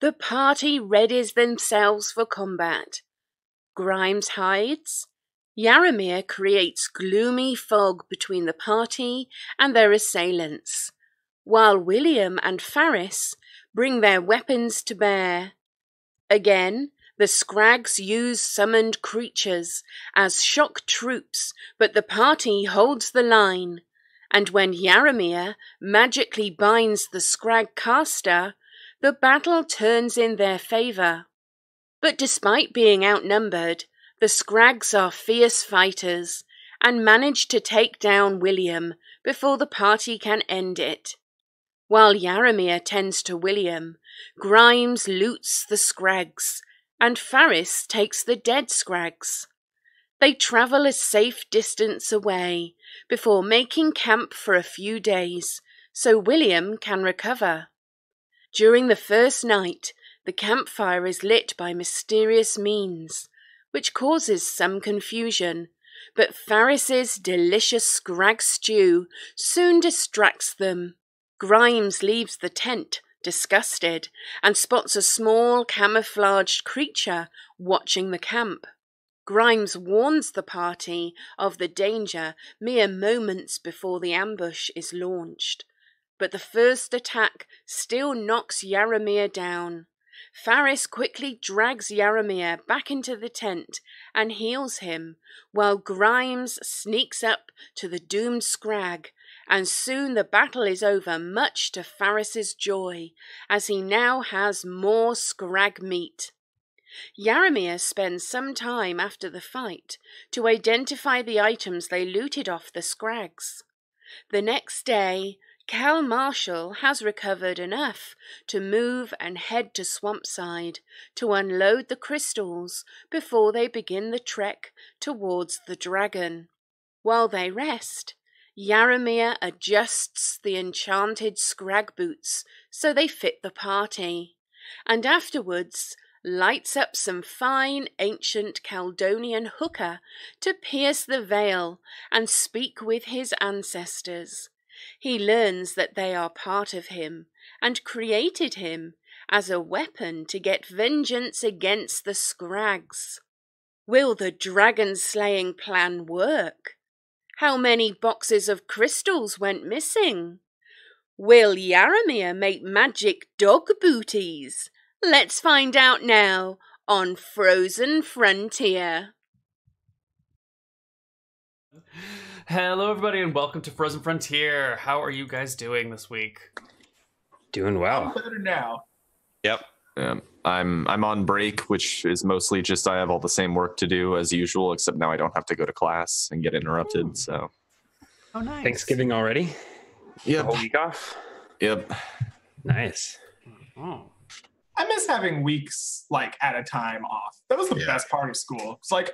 The party readies themselves for combat. Grimes hides. Yaramir creates gloomy fog between the party and their assailants, while William and Faris bring their weapons to bear. Again, the Scrags use summoned creatures as shock troops, but the party holds the line, and when Yaramir magically binds the Scrag caster, the battle turns in their favour. But despite being outnumbered, the Scrags are fierce fighters and manage to take down William before the party can end it. While Yaramir tends to William, Grimes loots the Scrags, and Faris takes the dead Scrags. They travel a safe distance away before making camp for a few days, so William can recover. During the first night, the campfire is lit by mysterious means, which causes some confusion, but Faris's delicious Scrag stew soon distracts them. Grimes leaves the tent, disgusted, and spots a small camouflaged creature watching the camp. Grimes warns the party of the danger mere moments before the ambush is launched, but the first attack still knocks Yaramir down. Faris quickly drags Yaramir back into the tent and heals him, while Grimes sneaks up to the doomed Scrag, and soon the battle is over, much to Faris's joy, as he now has more Scrag meat. Yaramir spends some time after the fight to identify the items they looted off the Scrags. The next day, Cal Marshall has recovered enough to move and head to Swampside to unload the crystals before they begin the trek towards the dragon. While they rest, Yaramir adjusts the enchanted Scrag boots so they fit the party, and afterwards lights up some fine ancient Caledonian hookah to pierce the veil and speak with his ancestors. He learns that they are part of him and created him as a weapon to get vengeance against the Scrags. Will the dragon-slaying plan work? How many boxes of crystals went missing? Will Yaramir make magic dog booties? Let's find out now on Frozen Frontier. Hello everybody and welcome to Frozen Frontier. How are you guys doing this week? Doing well. I'm better now. Yep. I'm on break, which is mostly just I have all the same work to do as usual, except now I don't have to go to class and get interrupted. So. Oh, nice. Thanksgiving already? Yep. A whole week off? Yep. Nice. Oh. I miss having weeks like at a time off. That was the best part of school. It's like,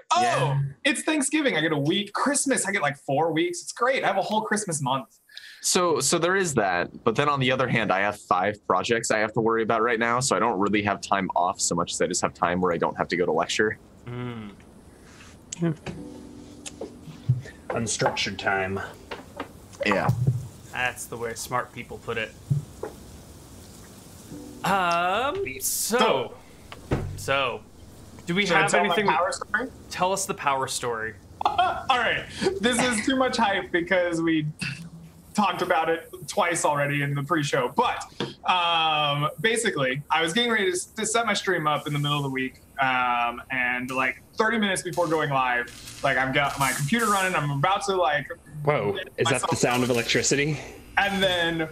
it's Thanksgiving. I get a week. Christmas, I get like 4 weeks. It's great. I have a whole Christmas month. So there is that. But then on the other hand, I have 5 projects I have to worry about right now. So I don't really have time off so much as I just have time where I don't have to go to lecture. Unstructured time. Yeah. That's the way smart people put it. So, do we have anything? Power story? Tell us the power story. All right. This is too much hype because we talked about it twice already in the pre-show. But basically, I was getting ready to set my stream up in the middle of the week. And like 30 minutes before going live, like I've got my computer running. I'm about to like... Whoa, is that the sound of electricity? And then...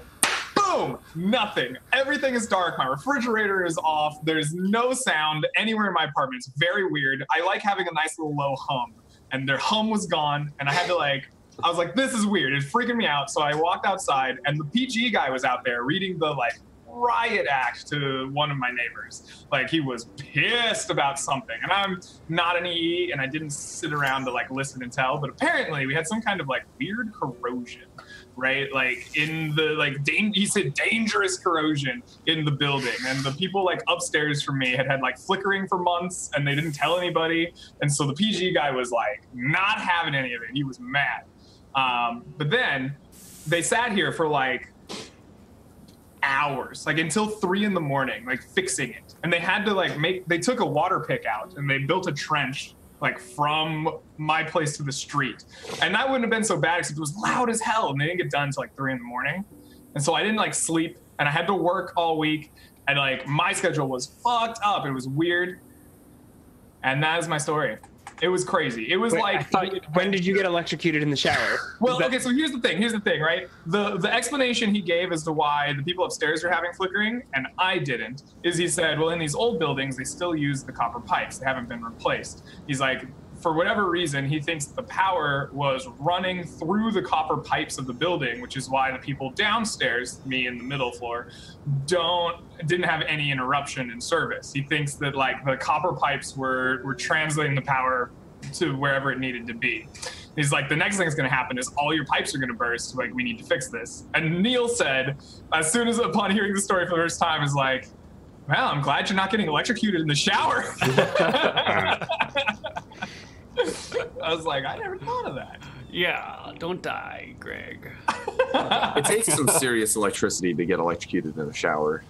boom! Nothing. Everything is dark. My refrigerator is off. There's no sound anywhere in my apartment. It's very weird. I like having a nice little low hum. And their hum was gone. And I had to I was like, this is weird. It's freaking me out. So I walked outside and the PG guy was out there reading the riot act to one of my neighbors. Like he was pissed about something. And I'm not an EE and I didn't sit around to listen and tell. But apparently we had some kind of weird corrosion. Right, in the he said dangerous corrosion in the building, and the people upstairs from me had flickering for months, and they didn't tell anybody, and so the PG guy was not having any of it. He was mad, but then they sat here for hours, until 3 a.m, fixing it. and they had to like they took a water pick out and they built a trench like from my place to the street. And that wouldn't have been so bad except it was loud as hell and they didn't get done until like 3 a.m. And so I didn't like sleep and I had to work all week and like my schedule was fucked up. It was weird. And that is my story. It was crazy. It was when did you get electrocuted in the shower? Well, okay, so here's the thing, right? The explanation he gave as to why the people upstairs are having flickering and I didn't is he said, well, in these old buildings, they still use the copper pipes. They haven't been replaced. He's like, for whatever reason, he thinks the power was running through the copper pipes of the building, which is why the people downstairs, me in the middle floor, didn't have any interruption in service. He thinks that like the copper pipes were translating the power to wherever it needed to be. He's like, the next thing that's going to happen is all your pipes are going to burst. Like, we need to fix this. And Neal said, as soon as upon hearing the story for the first time, is like, well, I'm glad you're not getting electrocuted in the shower. I was like, I never thought of that. Yeah, don't die, Greg. It takes some serious electricity to get electrocuted in the shower.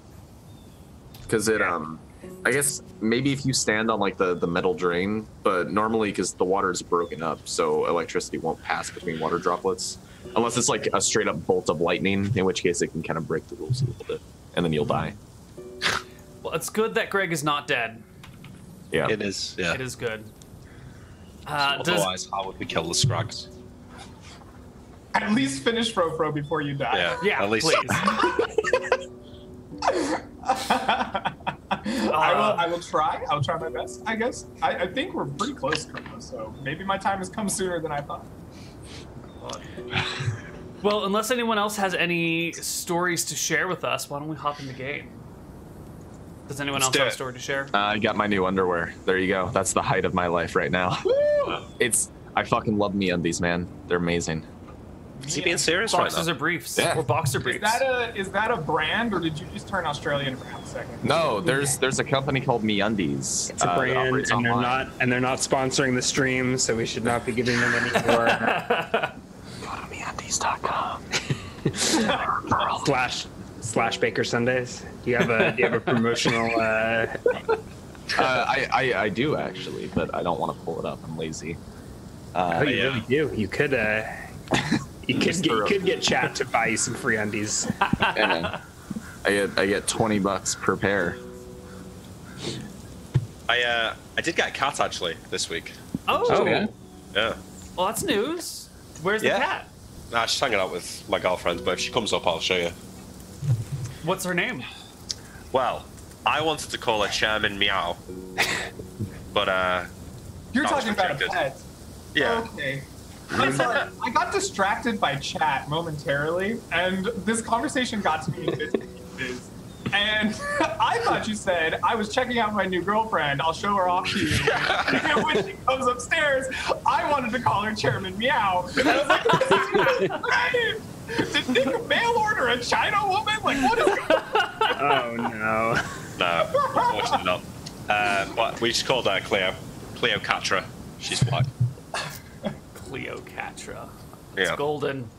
Because I guess maybe if you stand on like the metal drain, but normally because the water is broken up, so electricity won't pass between water droplets. Unless it's like a straight up bolt of lightning, in which case it can kind of break the rules a little bit, and then you'll die. Well, it's good that Greg is not dead. Yeah. It is, yeah. It is good. Otherwise, how would we kill the Scrugs? At least finish Fro before you die. Yeah, at least. please. I will try. I'll try my best, I guess. I think we're pretty close, so maybe my time has come sooner than I thought. Well, unless anyone else has any stories to share with us, why don't we hop in the game? Does anyone else have a story to share? I got my new underwear. There you go. That's the height of my life right now. I fucking love MeUndies, man. They're amazing. Is he being serious Boxers right now? or briefs? Yeah. Or boxer briefs? Is that a brand, or did you just turn Australian for half a second? No, there's a company called MeUndies. It's a brand, and they're not sponsoring the stream, so we should not be giving them any more. Go to MeUndies.com. slash Baker Sundays. Do you have a promotional? I do actually, but I don't want to pull it up. I'm lazy. Oh, you really do. You could. You could get chat to buy you some free undies. I get $20 per pair. I did get a cat actually this week. Oh, yeah. Yeah. Well, that's news. Where's the cat? Nah, she's hanging out with my girlfriend, but if she comes up, I'll show you. What's her name? Well, I wanted to call her Chairman Meow, but You're that was talking about a rejected. pet. Yeah. Okay. I'm sorry. I got distracted by chat momentarily, and this conversation got to me in bits and pieces. And I thought you said, I was checking out my new girlfriend. I'll show her off to you. And when she comes upstairs, I wanted to call her Chairman Meow. And I was like, this is great. Did Nick mail order a China woman? Like, what is going on? Oh, no. No, unfortunately not. But we just called her Cleopatra. She's black. Cleopatra. It's Yeah. golden.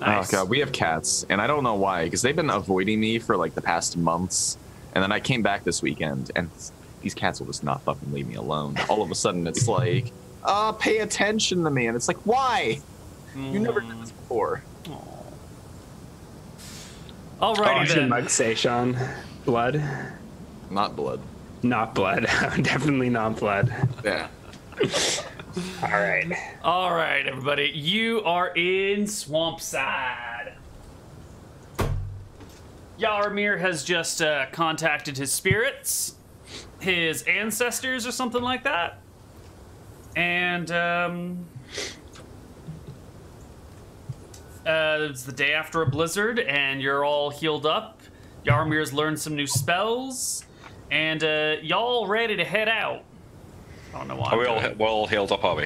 Nice. Oh god, we have cats, and I don't know why, because they've been avoiding me for like the past months, and then I came back this weekend, and these cats will just not fucking leave me alone. All of a sudden, it's like, pay attention to me, and it's like, why? You never did this before. Alrighty What's your then. mug say, Sean? Blood? Not blood. Not blood. Definitely not blood. Yeah. All right. All right, everybody. You are in Swampside. Yarmir has just contacted his spirits, his ancestors, or something like that. And it's the day after a blizzard, and you're all healed up. Yarmir's learned some new spells, and y'all ready to head out. I don't know why. Are we're all healed up, are we?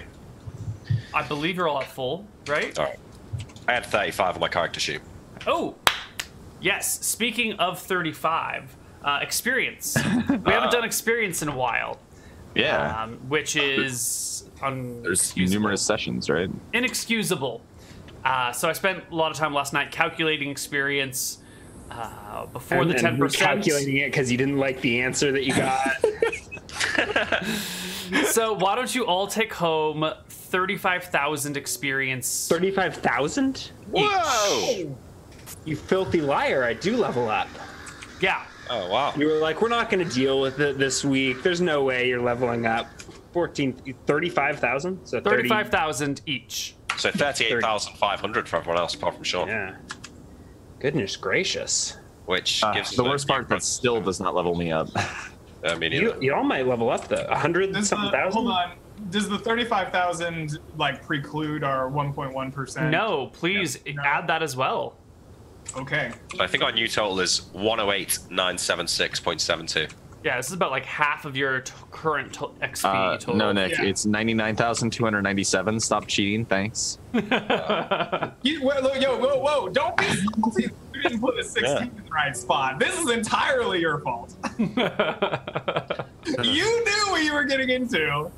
I believe you're all at full, right? All right. I had 35 on my character sheet. Oh, yes. Speaking of 35, experience. We haven't done experience in a while. Yeah. Which is There's numerous sessions, right? inexcusable. So I spent a lot of time last night calculating experience. Before the And 10%. calculating it because you didn't like the answer that you got. So why don't you all take home 35,000 experience? 35,000? Whoa! You filthy liar! I do level up. Yeah. Oh, wow. You were like, we're not going to deal with it this week. There's no way you're leveling up. 35,000? So 35,000 each. So 38,500 for everyone else apart from Sean. Yeah. Goodness gracious. Which gives the worst part that still does not level me up. I mean, You all might level up though. 100 something thousand? Hold on. Does the 35,000 like preclude our 1.1%? No, please add that as well. Okay. I think our new total is 108,976.72. Yeah, this is about like half of your current XP total. No, Nick, Yeah. it's 99,297. Stop cheating, thanks. Whoa! Don't be salty. You didn't put the 16 in the right spot. This is entirely your fault. You knew what you were getting into.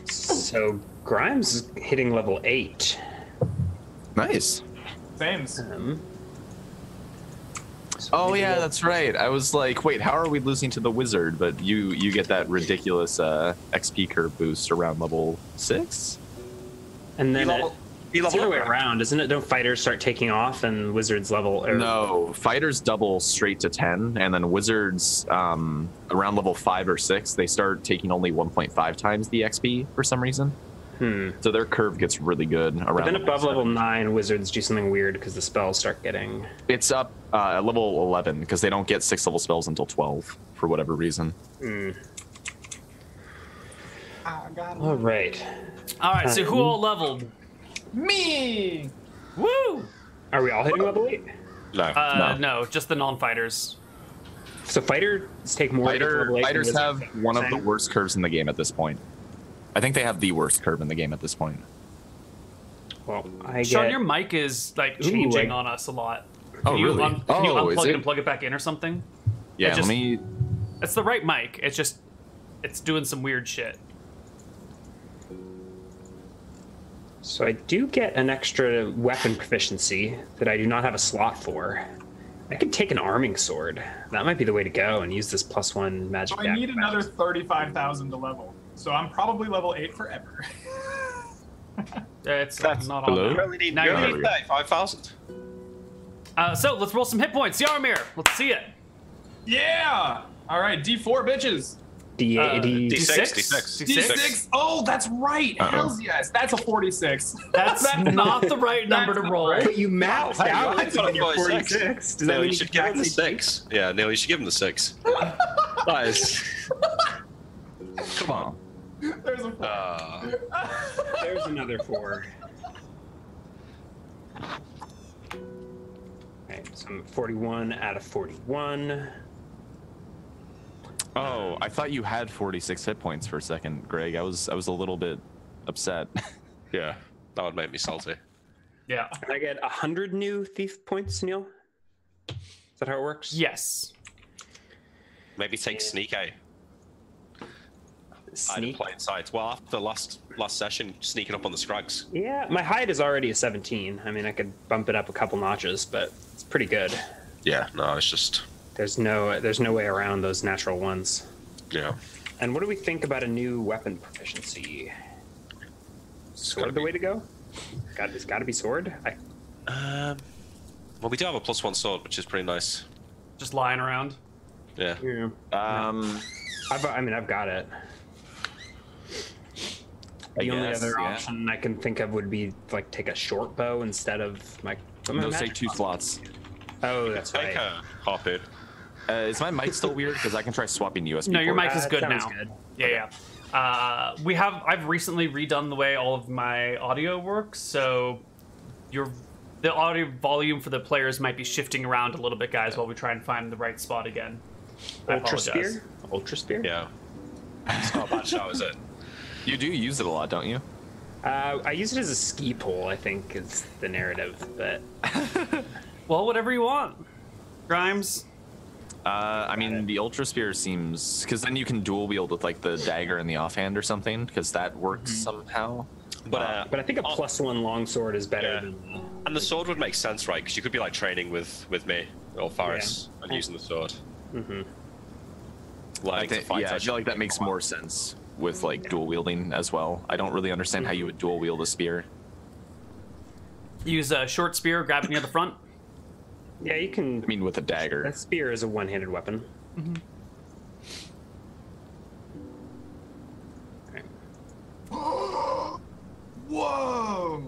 So Grimes is hitting level 8. Nice. Sames. Oh yeah, that's right. I was like, wait, how are we losing to the wizard? But you get that ridiculous XP curve boost around level 6. And then You it's the level other way up. around, isn't it? Don't fighters start taking off and wizards level? Or... No, fighters double straight to 10, and then wizards around level 5 or 6 they start taking only 1.5 times the XP for some reason. So their curve gets really good around. But then above level 7. 9, wizards do something weird because the spells start getting... It's up at level 11 because they don't get 6 level spells until 12 for whatever reason. All right. All right, so who all leveled? Me. Woo! Are we all hitting level 8? No. No, just the non-fighters. So fighters take more to get to level 8 than Fighters wizards, have is that what one you're of the saying? worst curves in the game at this point. I think they have the worst curve in the game at this point. Well, I Sean, get... your mic is like Ooh, changing I- on us a lot. Oh, Can you really? Can you Oh, is unplug it it? and plug it back in or something? Yeah, just- let me. It's the right mic. It's doing some weird shit. So I do get an extra weapon proficiency that I do not have a slot for. I could take an arming sword. That might be the way to go and use this +1 magic. So I need another 35,000 to level. So I'm probably level 8 forever. It's That's not hello? on You there. only need, Now you you're only good. need 35,000. So let's roll some hit points. Yarmir, let's see it. Yeah. All right. D4 bitches. D8, D6. D6. Oh, that's right. Hells yes. That's a 46. That's not the right number to not roll. right. But you maxed out I thought when it you're was 46. Does that Neal, mean you should give him the actually- 6. Yeah, Neal, you should give him the 6. That is. Come on. There's a 4. There's another 4. Okay, so I'm 41 out of 41. Oh, I thought you had 46 hit points for a second, Greg. I was a little bit upset. Yeah, that would make me salty. Yeah. And I get 100 new thief points, Neil? Is that how it works? Yes. Maybe take sneak out. Hide and Sneak? play inside. Well, after last session, sneaking up on the scrags. Yeah, my hide is already a 17. I mean, I could bump it up a couple notches, but it's pretty good. Yeah, no, it's just. There's no way around those natural ones. Yeah. And what do we think about a new weapon proficiency? Sword the way to go? It's got to be sword. Well, we do have a +1 sword, which is pretty nice. Just lying around. Yeah. I've got it. The only other option I can think of would be like take a short bow instead of my. No, say 2 slots. Oh, that's Take right. a harpoon. Is my mic still weird? Because I can try swapping USB. No, your port. mic is good sounds now. good. Yeah. I've recently redone the way all of my audio works, so the audio volume for the players might be shifting around a little bit, guys, while we try and find the right spot again. I Ultra apologize. spear. Ultra spear. Yeah. It's not a bad shot, is it? You do use it a lot, don't you? I use it as a ski pole. I think is the narrative, but Well, whatever you want. Grimes. I mean, the Ultra Spear seems... Because then you can dual wield with, like, the dagger and the offhand or something, because that works somehow. but I think a +1 longsword is better Yeah. than. And the sword would make sense, right? Because you could be like training with me, Or Faris, and using the sword. I feel like that makes more sense with like dual wielding as well. I don't really understand how you would dual wield a spear. Use a short spear, grab it near the front. Yeah, you can. I mean, with a dagger. That spear is a one-handed weapon. Whoa!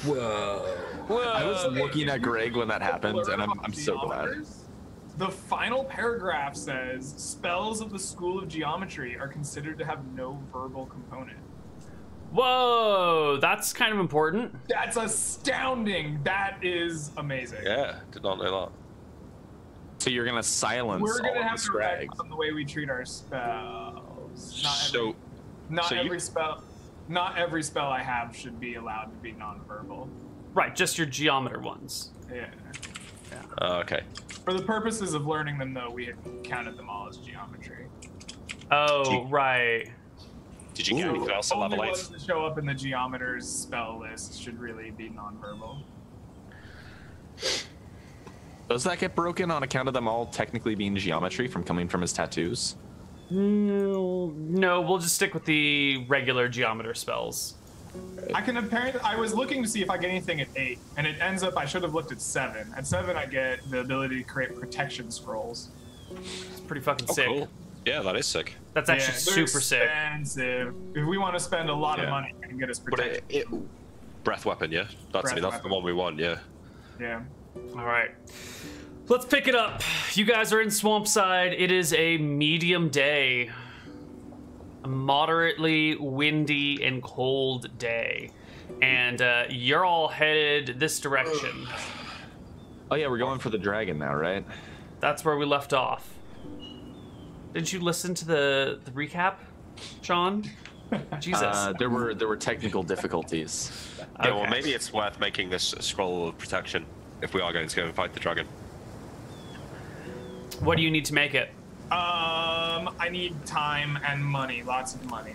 Whoa. I was looking at Greg when that happened, and I'm so glad. The final paragraph says, spells of the School of Geometry are considered to have no verbal component. Whoa, that's kind of important. That's astounding. That is amazing. Yeah, did not know that. So you're gonna silence We're all gonna of have the to scrags. write on the way we treat our spells. Not so every spell. Not every spell I have should be allowed to be nonverbal. Right, just your geometer ones. Yeah. Okay. For the purposes of learning them, though, we had counted them all as geometry. Oh, right. Did you get anything else at level Only 8? ones that show up in the geometer's spell list should really be nonverbal. Does that get broken on account of them all technically being geometry from coming from his tattoos? No, we'll just stick with the regular geometer spells. I was looking to see if I get anything at 8, and it ends up I should have looked at 7. At 7, I get the ability to create protection scrolls. It's pretty fucking sick. Cool. Yeah, that is sick. That's actually they're super sick. expensive. If we want to spend a lot of Yeah. money, we can get us But protection. breath weapon, yeah? That's Breath the weapon. one we want, yeah. Yeah. All right. Let's pick it up. You guys are in Swampside. It is a medium day. A moderately windy and cold day. And you're all headed this direction. Oh yeah, we're going for the dragon now, right? That's where we left off. Didn't you listen to the recap, Sean? Jesus. There were technical difficulties. Yeah, well, Okay. maybe it's worth making this a scroll of protection if we are going to go and fight the dragon. What do you need to make it? I need time and money, lots of money.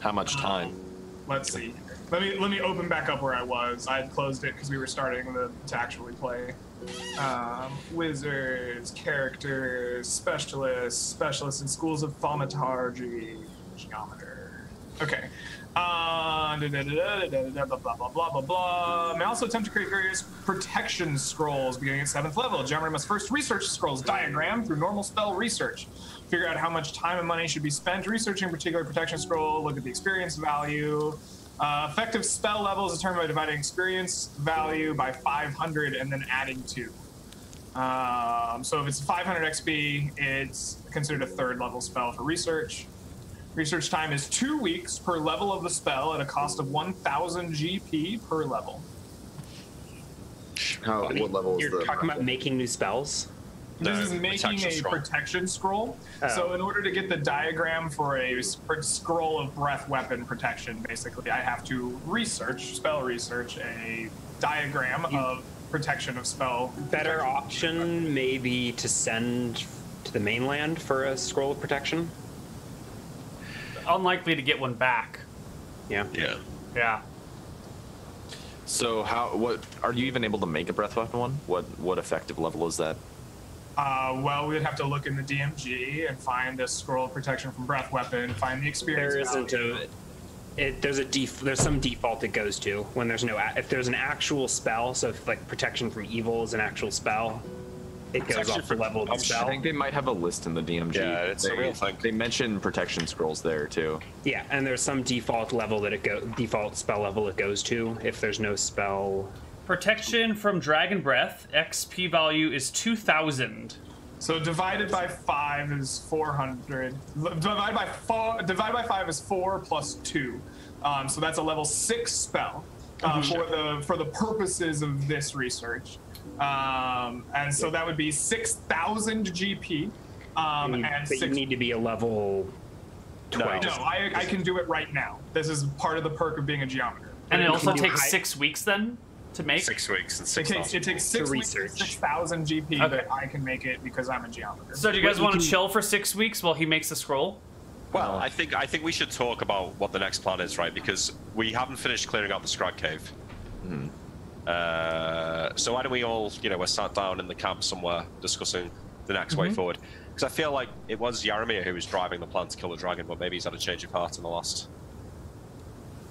How much time? Let's see. Let me open back up where I was. I had closed it because we were starting to actually play. Wizards, characters, specialists in schools of thaumaturgy, geometer. Okay. Blah, blah, blah, blah, blah, blah. May also attempt to create various protection scrolls beginning at 7th level. Geometer must first research the scrolls diagram through normal spell research. Figure out how much time and money should be spent researching a particular protection scroll. Look at the experience value. Effective spell level is determined by dividing experience value by 500 and then adding 2. So if it's 500 XP, it's considered a 3rd level spell for research. Research time is 2 weeks per level of the spell at a cost of 1,000 GP per level. What level is You're the? talking about making new spells? This is No, making protection a scroll. protection scroll. Oh. So in order to get the diagram for a scroll of breath weapon protection, basically, I have to spell research a diagram of protection of spell. Better option maybe to send to the mainland for a scroll of protection. Unlikely to get one back. Yeah. Yeah. Yeah. So what are you even able to make a breath weapon one? What effective level is that? Well, we'd have to look in the DMG and find a scroll of protection from breath weapon, find the experience There isn't value. there's some default it goes to when there's no if there's an actual spell. So if like protection from evil is an actual spell, it goes actually off the level of the I spell. think they might have a list in the DMG. Yeah, it's a real thing. They mention protection scrolls there too. Yeah, and there's some default level that default spell level it goes to if there's no spell. Protection from Dragon Breath, XP value is 2,000. So divided by 5 is 400. Divided by 5 is 4 plus 2. So that's a level 6 spell for the purposes of this research. And so that would be 6,000 GP. You need to be a level 12. No, I can do it right now. This is part of the perk of being a geometer. And it also do takes high- 6 weeks then to make? 6 weeks and It 6,000. takes 6 weeks and research. 6,000 GP, Okay. but I can make it because I'm a geometer. So do you guys Well, you want to can- chill for 6 weeks while he makes the scroll? Well, I think we should talk about what the next plan is, right? Because we haven't finished clearing out the Scrag Cave. So why don't we all, we're sat down in the camp somewhere discussing the next way forward? Because I feel like it was Yaramir who was driving the plan to kill the dragon, but maybe he's had a change of heart in the last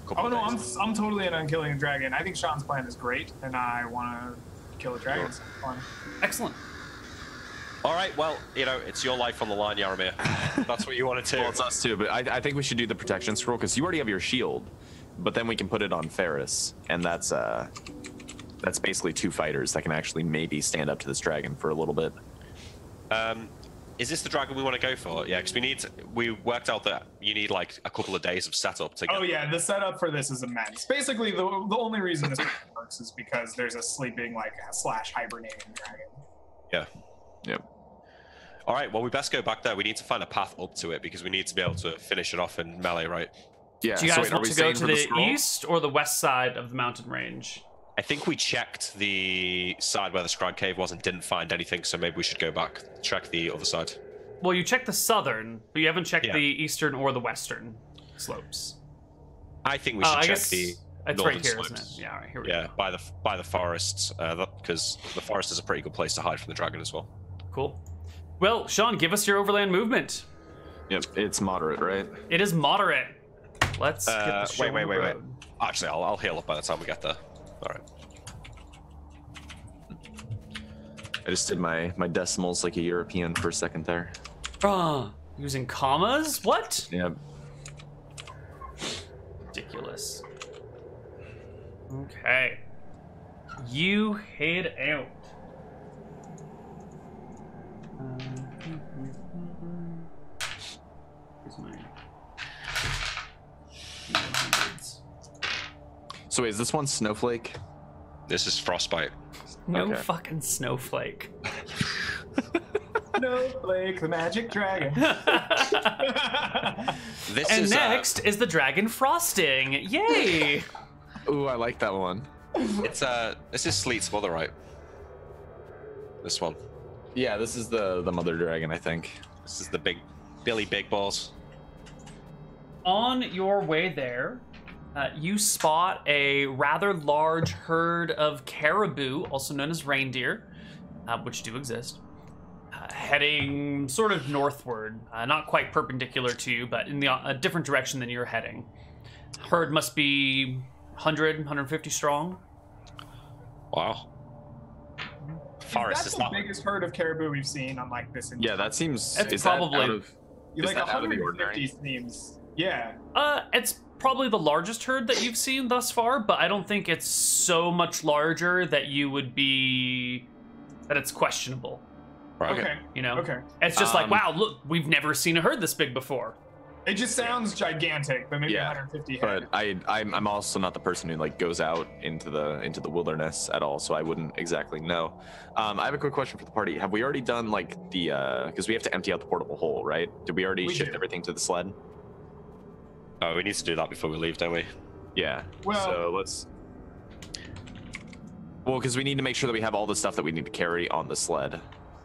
couple of days. I'm totally in on killing a dragon. I think Sean's plan is great, and I want to kill a dragon. It's fun. Excellent. All right, well, it's your life on the line, Yaramir. That's what you want to do. Well, it's us too, but I think we should do the protection scroll because you already have your shield, but then we can put it on Ferris, and that's basically 2 fighters that can actually maybe stand up to this dragon for a little bit. Is this the dragon we want to go for? Yeah, because we worked out that you need like a couple of days of setup to get. Oh yeah, the setup for this is immense. Basically, the only reason this works is because there's a sleeping / hibernating dragon. Yeah. Yep. All right, well, we best go back there. We need to find a path up to it because we need to be able to finish it off in melee, right? Yeah. Do you guys so wait, want to go to the east or the west side of the mountain range? I think we checked the side where the Scrag Cave was and didn't find anything, so maybe we should go back, check the other side. Well, you checked the southern, but you haven't checked the eastern or the western slopes. I think we should check the it's northern right here, slopes. isn't it? Yeah, right here we go. by the forests, because the forest is a pretty good place to hide from the dragon as well. Cool. Well, Sean, give us your overland movement. Yep, it's moderate, right? It is moderate. Let's get the show wait. on the road. Actually, I'll heal up by the time we get there. All right. I just did my decimals like a European for a second there. Using commas? What? Yep. Ridiculous. Okay. You head out. Here's my 100s. So wait, is this one Snowflake? This is Frostbite. No Okay. fucking snowflake. Snowflake, the magic dragon. And next is the dragon frosting. Yay! Ooh, I like that one. This is Sleet's mother, right? This one. Yeah, this is the mother dragon, I think. This is the Billy Big Balls. On your way there, you spot a rather large herd of caribou, also known as reindeer, which do exist, heading sort of northward, not quite perpendicular to you, but in a different direction than you're heading. Herd must be 100, 150 strong. Wow. Forest That's is the not biggest herd of caribou we've seen on this. Yeah, that seems. It's is probably- that out of, is Like that out of the 150 ordinary? seems. Yeah. It's probably the largest herd that you've seen thus far, but I don't think it's so much larger that that it's questionable. right. Okay. You know? Okay. It's just like, wow, look, we've never seen a herd this big before. It just sounds gigantic, but maybe Yeah, 150 head. But I'm also not the person who goes out into the wilderness at all, so I wouldn't exactly know. I have a quick question for the party. Have we already done because we have to empty out the portable hole, right? Did we already shift everything to the sled? Oh, we need to do that before we leave, don't we? Yeah. Well- so let's. Well, because we need to make sure that we have all the stuff that we need to carry on the sled.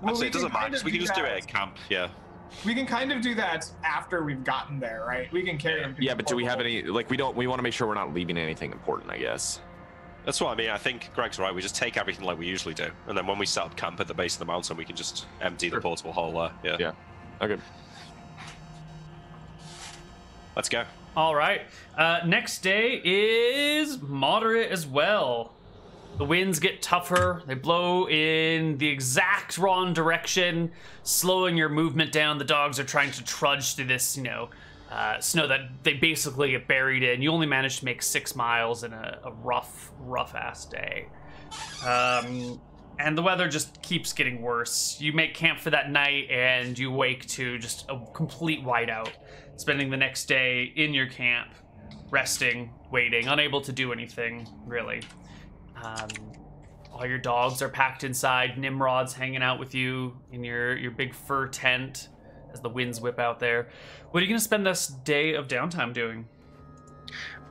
Well, Actually, it doesn't can matter. kind of We can just do it that- at camp. Yeah. We can kind of do that after we've gotten there, right? We can carry them. to Yeah, the but do we have portable. any? We want to make sure we're not leaving anything important, I guess. That's what I mean. I think Greg's right. We just take everything like we usually do, and then when we set up camp at the base of the mountain, we can just empty the portable hole there. Yeah. Yeah. Okay. Let's go. All right. Next day is moderate as well. The winds get tougher. They blow in the exact wrong direction, slowing your movement down. The dogs are trying to trudge through this, snow that they basically get buried in. You only manage to make 6 miles in a rough ass day. And the weather just keeps getting worse. You make camp for that night and you wake to just a complete whiteout, spending the next day in your camp, resting, waiting, unable to do anything, really. All your dogs are packed inside. Nimrod's hanging out with you in your big fur tent as the winds whip out there. What are you going to spend this day of downtime doing?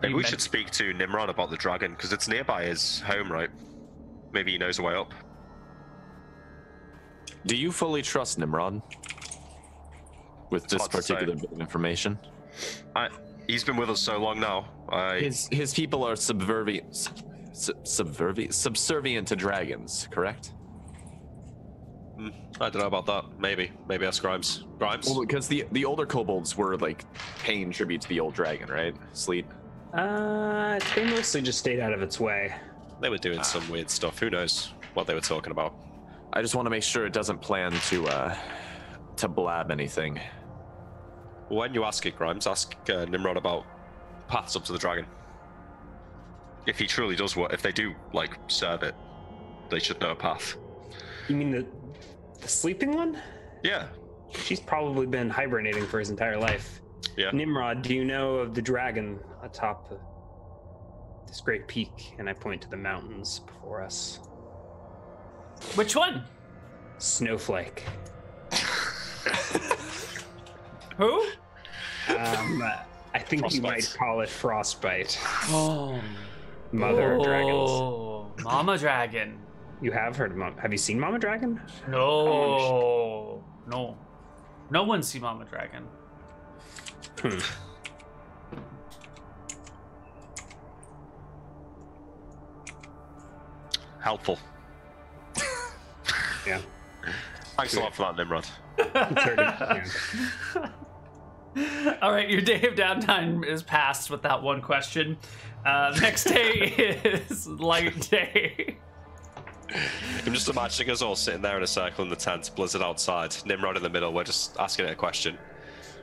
Maybe we should speak to Nimrod about the dragon, because it's nearby his home, right? Maybe he knows the way up. Do you fully trust Nimrod with this hard to say. particular bit of information? He's been with us so long now. His people are subservient subservient to dragons, correct? I don't know about that. Maybe ask Grimes. Grimes? Well, because the older kobolds were like paying tribute to the old dragon, right? Sleet. They mostly just stayed out of its way. They were doing some weird stuff. Who knows what they were talking about? I just want to make sure it doesn't plan to blab anything. When you ask it, Grimes, ask Nimrod about paths up to the dragon. If he truly does if they do like serve it, they should know a path. You mean the sleeping one? Yeah. She's probably been hibernating for his entire life. Yeah. Nimrod, do you know of the dragon atop this great peak? And I point to the mountains before us. Which one? Snowflake. Who? I think Frostbite. you might call it Frostbite. Oh. Mother of dragons. Oh, Mama Dragon. You have heard of Have you seen Mama Dragon? No. No. No one's seen Mama Dragon. Helpful. Yeah. Thanks a lot for that, Nimrod. All right, your day of downtime is passed with that one question. Next day is light day. I'm just imagining us all sitting there in a circle in the tent, blizzard outside, Nimrod in the middle. We're just asking it a question,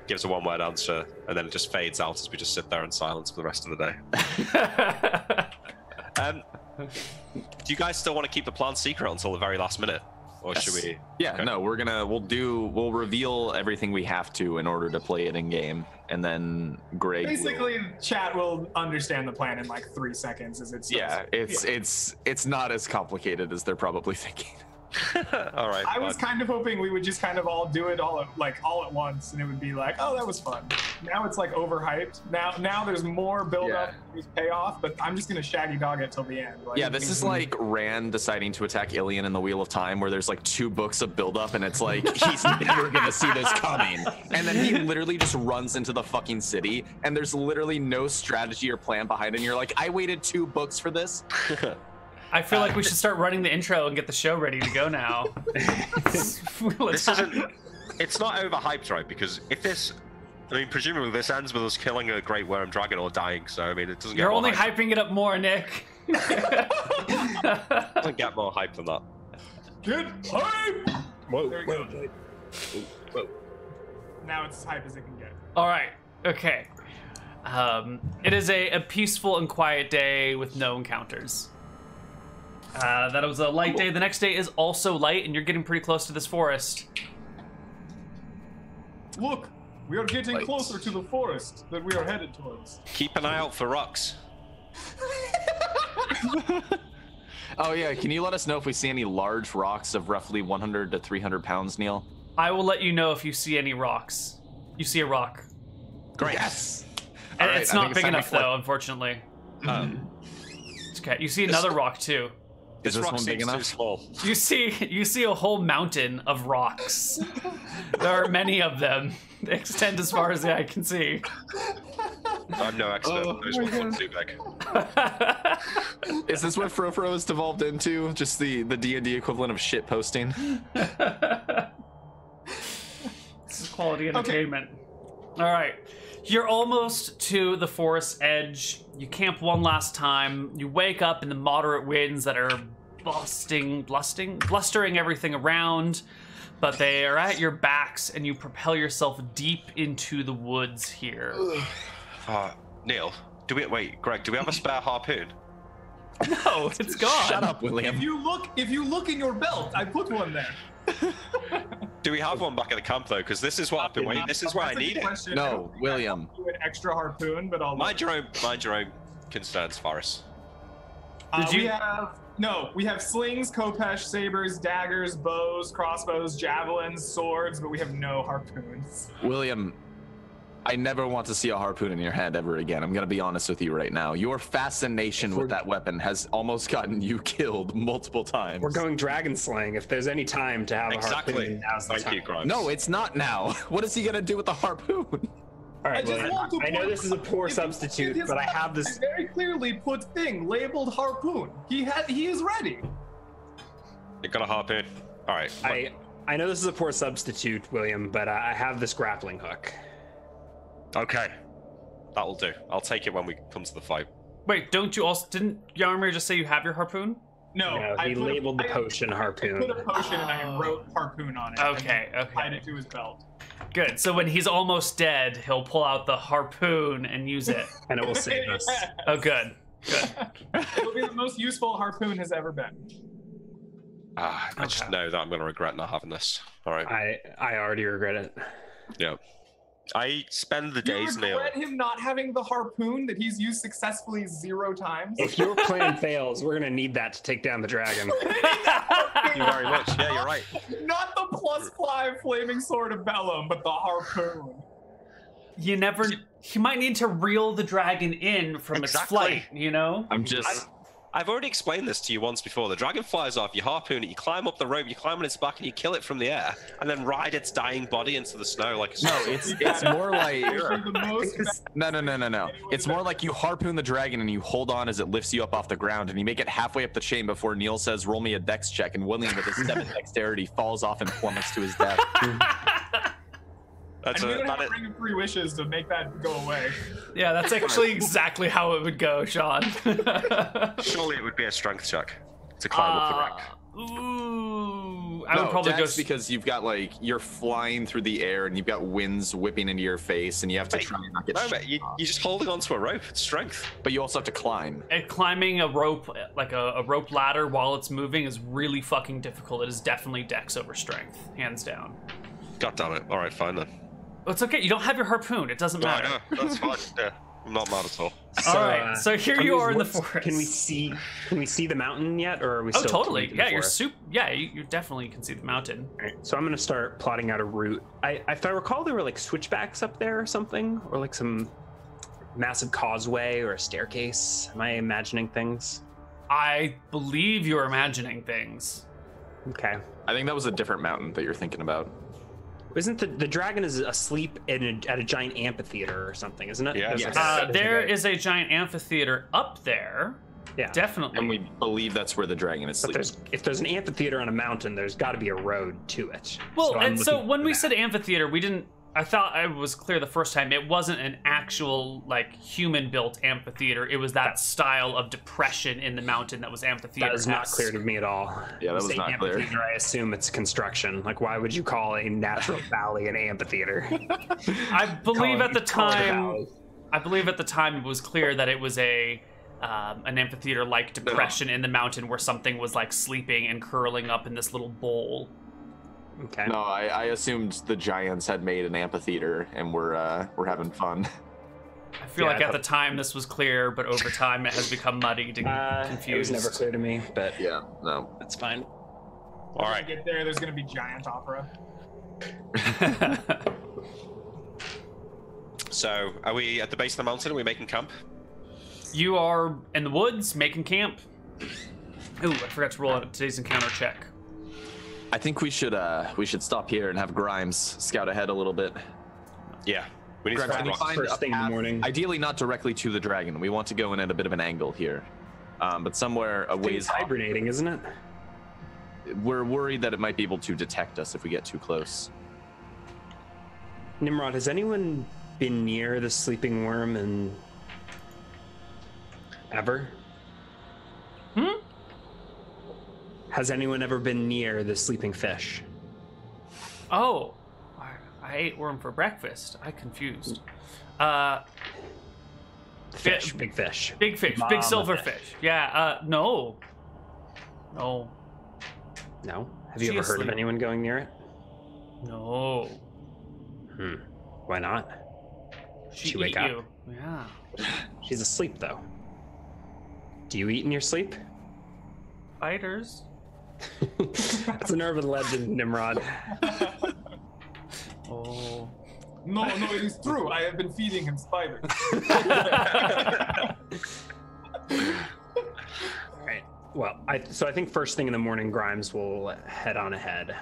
gives a one-word answer, and then it just fades out as we just sit there in silence for the rest of the day. Do you guys still want to keep the plan secret until the very last minute? Or should we? Yeah, Okay. no, we'll reveal everything we have to in order to play it in game, and then Greg Basically, chat will understand the plan in like 3 seconds as it's. Yeah, it's not as complicated as they're probably thinking. All right. I was kind of hoping we would just kind of all do it all at once, and it would be like, oh, that was fun. Now it's like overhyped. Now there's more build up, there's payoff, but I'm just gonna shaggy dog it till the end. Like, Yeah, this is like Rand deciding to attack Ilian in the Wheel of Time, where there's like 2 books of build up, and it's like he's never gonna see this coming, and then he literally just runs into the fucking city, and there's literally no strategy or plan behind it. And you're like, I waited 2 books for this. I feel like we should start running the intro and get the show ready to go now. This isn't. It's not overhyped, right? Because if this, I mean, presumably this ends with us killing a great worm dragon or dying. So I mean, it doesn't get. You're more only hype. hyping it up more, Nick. It doesn't get more hype than that. Good hype. Whoa, There we go. Now it's as hype as it can get. All right. Okay. It is a peaceful and quiet day with no encounters. That was a light day. The next day is also light, and you're getting pretty close to this forest. Look, we are getting Lights. closer to the forest that we are headed towards. Keep an eye out for rocks. Oh yeah, can you let us know if we see any large rocks of roughly 100 to 300 pounds, Neal? I will let you know if you see any rocks. You see a rock. Great. Yes. And All right, it's I not think big time to enough, flip. though, unfortunately. It's okay. You see another rock, too. Is this rock one big seems too enough? small. You see a whole mountain of rocks. There are many of them. They extend as far as the eye can see. I'm no expert. Those ones look too big. Is this what Frofro has devolved into? Just the D&D equivalent of shit posting? This is quality entertainment. All right. You're almost to the forest edge. You camp one last time. You wake up in the moderate winds that are blustering everything around, but they are at your backs, and you propel yourself deep into the woods here. Neal, Greg, do we have a spare harpoon? No, it's gone. Shut up, William. If you look in your belt, I put one there. Do we have one back at the camp though? Because this is what I've been waiting. This is where I That's a need good it. question. I No, don't think I William. have to do an extra harpoon, but I'll. Mind your own concerns, Faris. Did you- We have slings, kopesh, sabers, daggers, bows, crossbows, javelins, swords, but we have no harpoons. William, I never want to see a harpoon in your hand ever again. I'm going to be honest with you right now. Your fascination with that weapon has almost gotten you killed multiple times. We're going dragon slaying. If there's any time to have a Exactly. harpoon, now's the Thank time. you, Grimes. No, it's not now. What is he going to do with the harpoon? All right, just William, want to I know point this is a poor out, substitute, but I have this. very clearly put thing labeled harpoon. He is ready. You got a harpoon. All right. I know this is a poor substitute, William, but I have this grappling hook. Okay. That'll do. I'll take it when we come to the fight. Wait, didn't Yarmir just say you have your harpoon? No, He labeled the potion I harpoon. put a potion and I wrote harpoon on it. Okay, and okay. tied it to his belt. Good. So when he's almost dead, he'll pull out the harpoon and use it. And it will save us. Oh, good. Good. It'll be the most useful harpoon has ever been. I just know that I'm going to regret not having this. All right. I already regret it. Yeah. I spend the days, You Neal. regret him not having the harpoon that he's used successfully 0 times? If your plan fails, we're gonna need that to take down the dragon. Thank you very much. Yeah, you're right. Not the +5 flaming sword of Bellum, but the harpoon. You might need to reel the dragon in from its flight, you know? I've already explained this to you once before. The dragon flies off, you harpoon it, you climb up the rope, you climb on its back, and you kill it from the air, and then ride its dying body into the snow like a No, it's more like No. It's more like you harpoon the dragon and you hold on as it lifts you up off the ground, and you make it halfway up the chain before Neal says, "Roll me a dex check," and William, with his 7 dexterity, falls off and plummets to his death. That's And we're gonna have a ring of 3 wishes to make that go away. Yeah, that's actually exactly how it would go, Sean. Surely it would be a strength check to climb up the rank. Ooh, I would probably go because you've got you're flying through the air and you've got winds whipping into your face, and you have to try and not get shot. You're just holding onto a rope. It's strength. But you also have to climb. And climbing a rope, like a rope ladder while it's moving, is really fucking difficult. It is definitely dex over strength, hands down. God damn it. All right, fine then. It's okay. You don't have your harpoon. It doesn't matter. I know. That's fine. Yeah, I'm not mad at all. All right. So here you are in the woods, forest. Can we see the mountain yet, or are we still? Totally. deep in the Yeah, forest? you definitely can see the mountain. All right, so I'm gonna start plotting out a route. If I recall, there were like switchbacks up there or something, or like some massive causeway or a staircase. Am I imagining things? I believe you're imagining things. Okay. I think that was a different mountain that you're thinking about. Isn't the dragon is asleep at a giant amphitheater or something, isn't it? Yeah. There's Yes. like a- There is a giant amphitheater up there. Yeah. Definitely. And we believe that's where the dragon is But sleeping. if there's an amphitheater on a mountain, there's got to be a road to it. Well, I'm and so looking when for we that. said amphitheater, we didn't. I thought I was clear the first time. It wasn't an actual human-built amphitheater. It was that style of depression in the mountain that was amphitheater. That is not clear to me at all. Yeah, that was Say not clear. amphitheater, I assume it's construction. Like, why would you call a natural valley an amphitheater? I believe at the Call it a time. valley. I believe at the time it was clear that it was an amphitheater-like depression in the mountain where something was sleeping and curling up in this little bowl. Okay. No, I assumed the giants had made an amphitheater and we're having fun. I feel Yeah, like at the time this was clear, but over time it has become muddied and It was confused. never clear to me, but Yeah, no. that's fine. All When right. we get there, there's gonna be giant opera. So, are we at the base of the mountain? Are we making camp? You are in the woods making camp. Ooh, I forgot to roll out today's encounter check. I think we should stop here and have Grimes scout ahead a little bit. Yeah. We need Grimes, to can you find find First a thing in the path, morning. ideally not directly to the dragon. We want to go in at a bit of an angle here, but somewhere a It's ways off. hibernating, isn't it? We're worried that it might be able to detect us if we get too close. Nimrod, has anyone been near the sleeping worm and ever? Has anyone ever been near the sleeping fish? Oh, I ate worm for breakfast. I confused. Fish, big fish. Big fish, Mama big silver fish. fish. Yeah, no. No, No? Have you She ever heard asleep. of anyone going near it? no. Why not? She She wake eat up? you. Yeah. She's asleep, though. Do you eat in your sleep? Fighters. That's an urban legend, Nimrod. Oh. No, it is true. I have been feeding him spiders. Right. Well, I think first thing in the morning, Grimes will head on ahead.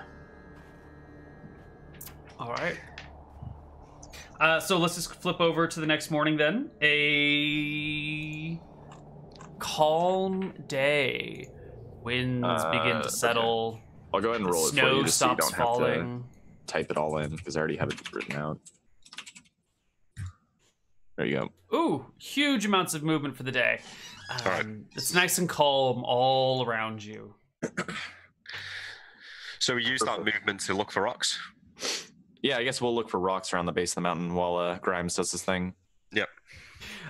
All right. So let's just flip over to the next morning then. A calm day. Winds begin to settle. Okay. I'll go ahead and roll it for Snow you just so you stops don't have falling. to type it all in because I already have it written out. There you go. Ooh, huge amounts of movement for the day. right. It's nice and calm all around you. So we use that movement to look for rocks. Yeah, I guess we'll look for rocks around the base of the mountain while Grimes does his thing. Yep.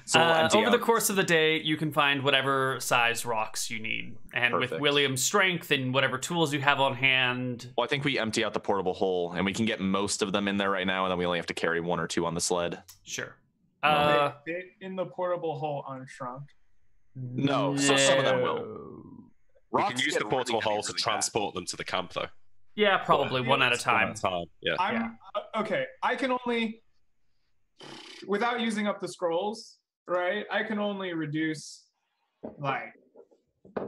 So we'll empty over the out. course of the day, you can find whatever size rocks you need. And with Perfect. William's strength and whatever tools you have on hand... Well, I think we empty out the portable hole, and we can get most of them in there right now, and then we only have to carry 1 or 2 on the sled. Sure. They fit in the portable hole unshrunk. No, so some of them will. We Rocks can use get the portable really hole to bad. transport them to the camp, though. Yeah, probably one at a time. Yeah. I'm okay. I can only, without using up the scrolls, right? I can only reduce like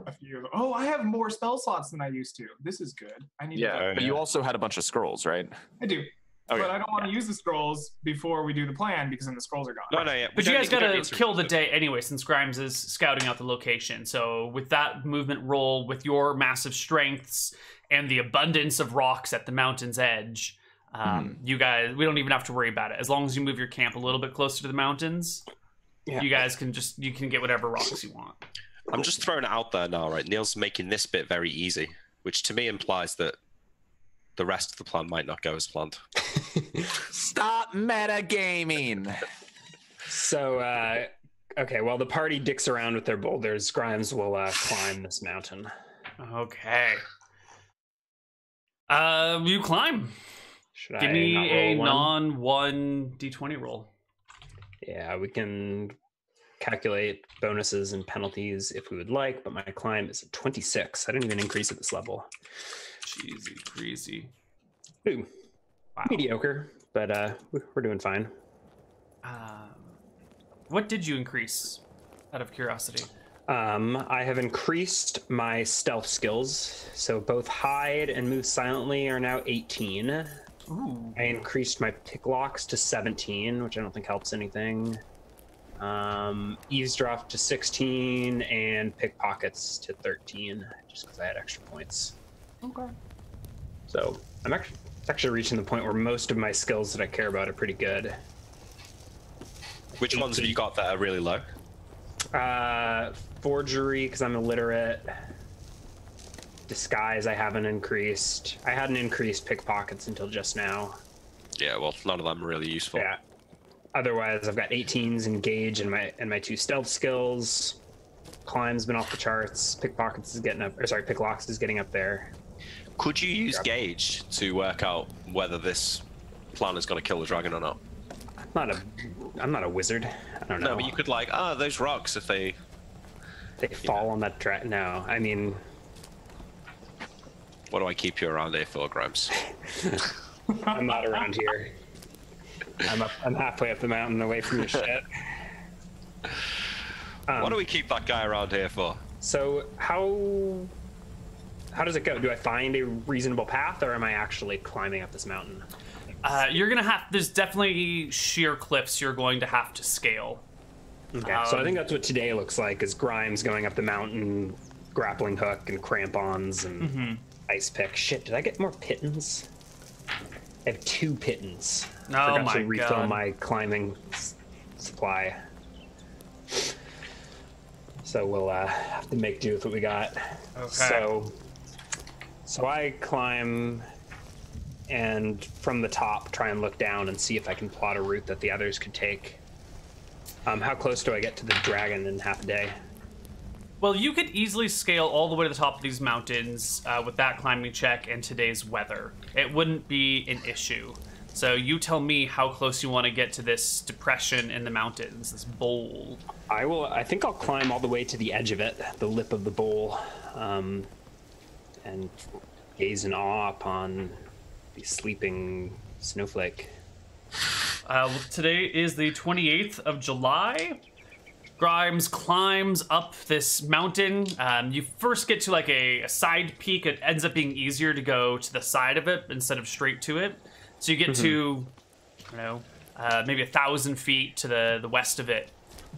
a few. Oh, I have more spell slots than I used to. This is good. I need. Yeah, But you also had a bunch of scrolls, right? I do. Okay. But I don't want to use the scrolls before we do the plan because then the scrolls are gone. No, yeah. But you guys gotta kill the day anyway, since Grimes is scouting out the location. So with that movement roll, with your massive strengths and the abundance of rocks at the mountain's edge, you guys, we don't even have to worry about it. As long as you move your camp a little bit closer to the mountains, you guys can you can get whatever rocks you want. I'm just throwing it out there now, right? Neal's making this bit very easy, which to me implies that the rest of the plan might not go as planned. Stop metagaming! So, okay, while the party dicks around with their boulders, Grimes will climb this mountain. Okay. You climb. Should Give I me not a roll one? non-1 d20 roll. Yeah, we can calculate bonuses and penalties if we would like, but my climb is a 26. I didn't even increase at this level. Cheesy, greasy. Ooh, Wow. mediocre, but we're doing fine. What did you increase, out of curiosity? I have increased my stealth skills, so both hide and move silently are now 18. Ooh. I increased my pick locks to 17, which I don't think helps anything. Eavesdrop to 16 and pickpockets to 13, just because I had extra points. Okay. So I'm actually reaching the point where most of my skills that I care about are pretty good. Which ones have you got that are really low? Forgery, because I'm illiterate. Disguise, I haven't increased. I hadn't increased pickpockets until just now. Yeah, well, none of them are really useful. Yeah. Otherwise, I've got 18s engage and my 2 stealth skills. Climb's been off the charts. Pickpockets is getting up, or sorry, picklocks is getting up there. Could you use Gauge to work out whether this plan is going to kill the dragon or not? I'm not a wizard. I don't know. No, but you could like, those rocks, if they fall on that track. No, I mean, what do I keep you around here for, Grimes? I'm not around here. I'm halfway up the mountain away from the shit. What do we keep that guy around here for? So how does it go? Do I find a reasonable path, or am I actually climbing up this mountain? You're gonna have. There's definitely sheer cliffs you're going to have to scale. Okay, so I think that's what today looks like: is Grimes going up the mountain, grappling hook and crampons and ice pick. Shit, did I get more pittons? I have 2 pittons. Oh Forgot my to refill God. my climbing supply. So we'll have to make do with what we got. Okay. So I climb and from the top try and look down and see if I can plot a route that the others could take. How close do I get to the dragon in half a day? Well, you could easily scale all the way to the top of these mountains with that climbing check and today's weather. It wouldn't be an issue. So you tell me how close you want to get to this depression in the mountains, this bowl. I think I'll climb all the way to the edge of it, the lip of the bowl, and gaze in awe upon the sleeping snowflake. Today is the 28th of July. Grimes climbs up this mountain. You first get to like a side peak. It ends up being easier to go to the side of it instead of straight to it. So you get to, maybe 1,000 feet to the west of it,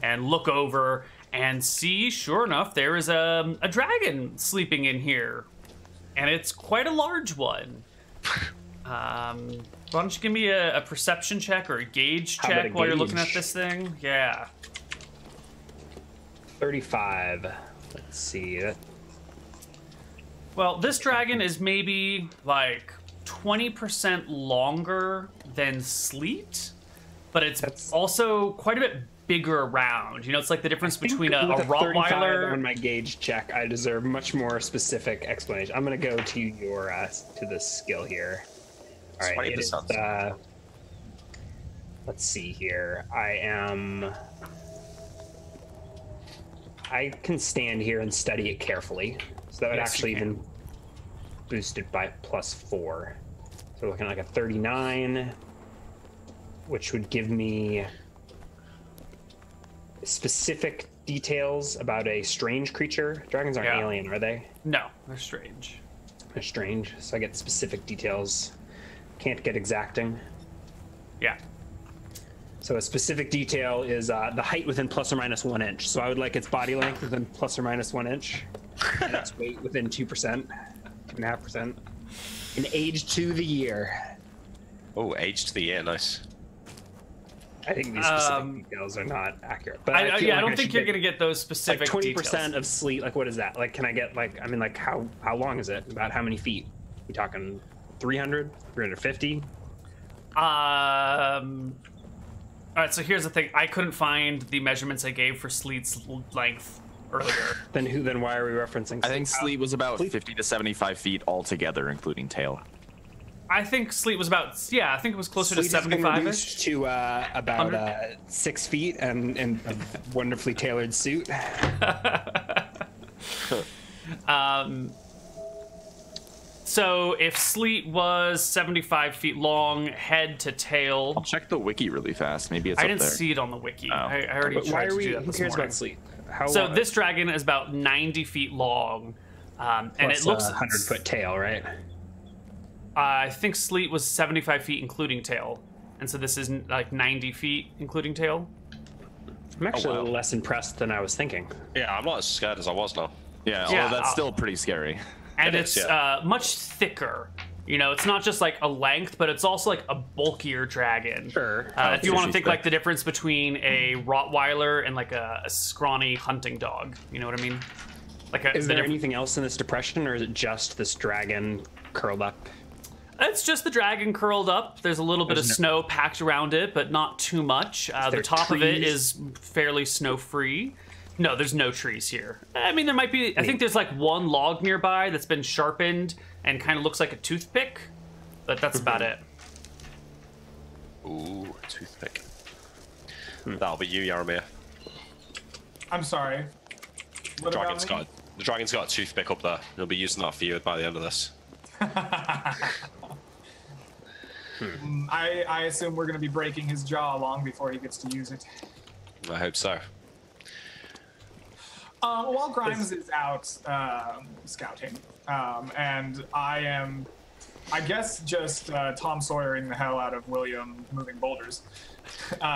and look over and see, sure enough, there is a dragon sleeping in here, and it's quite a large one. Why don't you give me a perception check or a gauge check while you're looking at this thing? Yeah. 35. Let's see. Well, this dragon is maybe like 20% longer than Sleet, but it's also quite a bit bigger around. You know, it's like the difference between a Rottweiler. On my gauge check, I deserve much more specific explanation. I'm going to go to your to the skill here. All right, it is, let's see here. I can stand here and study it carefully, so that would actually even boost it by +4. So we're looking at like a 39, which would give me specific details about a strange creature. Dragons aren't alien, are they? No, they're strange. They're strange, so I get specific details. Can't get exacting. Yeah. So a specific detail is the height within ±1 inch. So I would like its body length within ±1 inch, and its weight within 2%, 2.5%, and age to the year. Oh, age to the year, nice. I think these specific details are not accurate. But I don't think you're gonna get those specific like 20% details. of Sleet. Like, what is that? Like, can I get like? I mean, like, how long is it? About how many feet? We talking 300, 350? All right, so here's the thing. I couldn't find the measurements I gave for Sleet's length earlier. Then why are we referencing? I think Sleet was about 50 to 75 feet altogether, including tail. I think Sleet was about, I think it was closer to 75-ish. To about 6 feet and a wonderfully tailored suit. So if Sleet was 75 feet long, head to tail. I'll check the wiki really fast. Maybe it's up there. I didn't see it on the wiki. Oh. I already tried to do that Who this cares morning. about Sleet? So this dragon is about 90 feet long, and it looks 100-foot tail, right? I think Sleet was 75 feet including tail, and so this is like 90 feet including tail. I'm actually a little less impressed than I was thinking. Yeah, I'm not as scared as I was now. Yeah, although that's still pretty scary. And it's much thicker. You know, it's not just like a length, but it's also like a bulkier dragon. Sure. If you want to think like the difference between a Rottweiler and like a scrawny hunting dog, you know what I mean? Like, is there anything else in this depression, or is it just this dragon curled up? It's just the dragon curled up. There's a little bit of snow packed around it, but not too much. The top of it is fairly snow-free. No, there's no trees here. I mean, there might be... I think there's like one log nearby that's been sharpened and kind of looks like a toothpick, but that's about it. Ooh, a toothpick. That'll be you, Yaramir. I'm sorry. What about me? The dragon's got a toothpick up there. He'll be using that for you by the end of this. I assume we're going to be breaking his jaw long before he gets to use it. I hope so. While Grimes is out scouting, and I am, I guess, just Tom Sawyering the hell out of William moving boulders. Can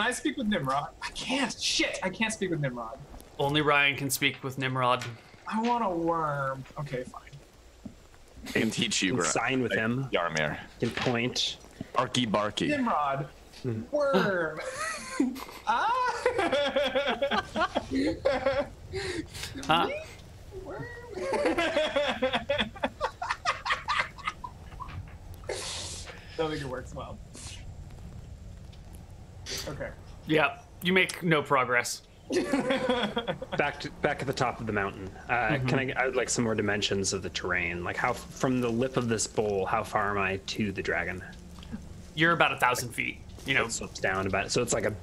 I speak with Nimrod? I can't. Shit, I can't speak with Nimrod. Only Ryan can speak with Nimrod. I want a worm. Okay, fine. I can teach you, bro. Sign with him. Yarmir. Can point. Arky Barky. Nimrod. Worm. Huh? Worm. Don't think it works well. Okay. Yeah, you make no progress. Back at the top of the mountain. I would like some more dimensions of the terrain. Like, how from the lip of this bowl, how far am I to the dragon? You're about 1,000 feet. You know, It slopes down about. So it's like a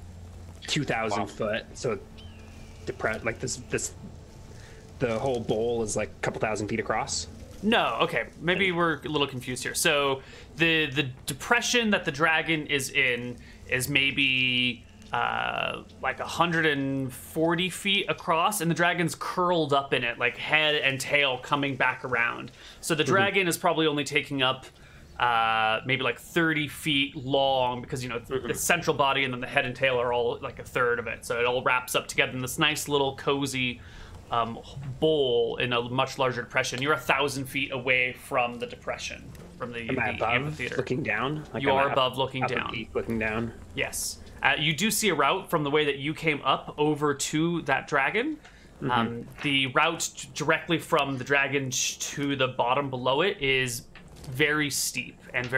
2,000 foot. So depressed. Like this. The whole bowl is like a couple thousand feet across. no, okay, maybe we're a little confused here. So the depression that the dragon is in is maybe like 140 feet across, and the dragon's curled up in it, like head and tail coming back around. So the dragon is probably only taking up maybe like 30 feet long, because, you know, the central body and then the head and tail are all like a third of it. So it all wraps up together in this nice little cozy bowl in a much larger depression. You're 1,000 feet away from the depression, from the amphitheater. Looking down? Like You are above looking up a down. peak looking down? Yes. You do see a route from the way that you came up over to that dragon. The route directly from the dragon to the bottom below it is very steep and